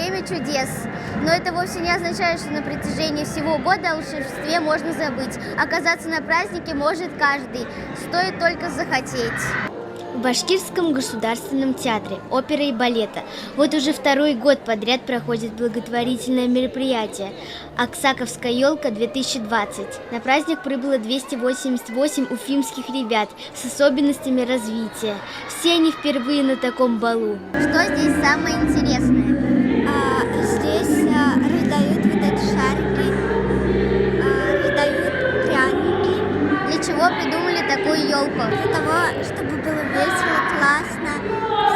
время чудес. Но это вовсе не означает, что на протяжении всего года о волшебстве можно забыть. Оказаться на празднике может каждый, стоит только захотеть. В Башкирском государственном театре оперы и балета вот уже второй год подряд проходит благотворительное мероприятие «Аксаковская елка-2020». На праздник прибыло 288 уфимских ребят с особенностями развития. Все они впервые на таком балу. Что здесь самое интересное? Здесь раздают вот эти шарики, раздают пряники. Для чего придумали такую елку? Для того, чтобы было весело, классно,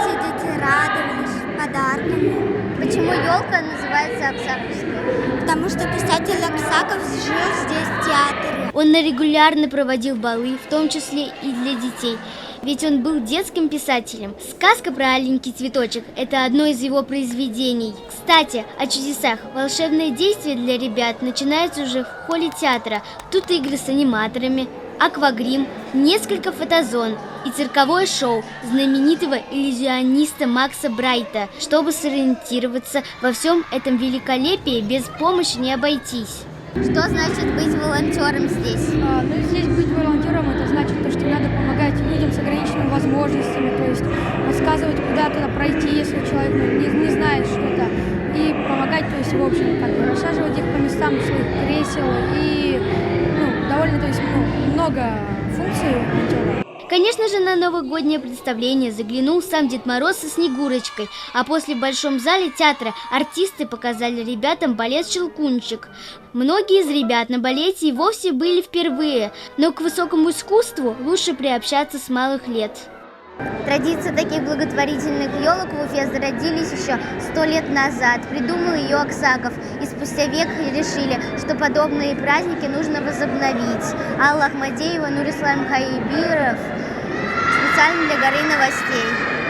все дети радовались подарками. Почему елка называется Аксаковской? Потому что писатель Аксаков жил здесь в театре. Он регулярно проводил балы, в том числе и для детей. Ведь он был детским писателем. Сказка про аленький цветочек – это одно из его произведений. Кстати, о чудесах. Волшебное действие для ребят начинается уже в холле театра. Тут игры с аниматорами, аквагрим, несколько фотозон и цирковое шоу знаменитого иллюзиониста Макса Брайта. Чтобы сориентироваться во всем этом великолепии, без помощи не обойтись. Что значит быть волонтером здесь? Здесь быть волонтером, это значит, что надо помогать людям с ограниченными возможностями, то есть рассказывать, куда туда пройти, если человек не знает что-то, и помогать, то есть, в общем, рассаживать их по местам своих кресел, и довольно, то есть, много функций у волонтера. Конечно же, на новогоднее представление заглянул сам Дед Мороз со Снегурочкой, а после в Большом зале театра артисты показали ребятам балет «Щелкунчик». Многие из ребят на балете и вовсе были впервые, но к высокому искусству лучше приобщаться с малых лет. Традиции таких благотворительных елок в Уфе зародились еще 100 лет назад. Придумал ее Аксаков. И спустя век решили, что подобные праздники нужно возобновить. Алла Ахмадеева, Нурислам Хайбиров. Специально для Горы новостей.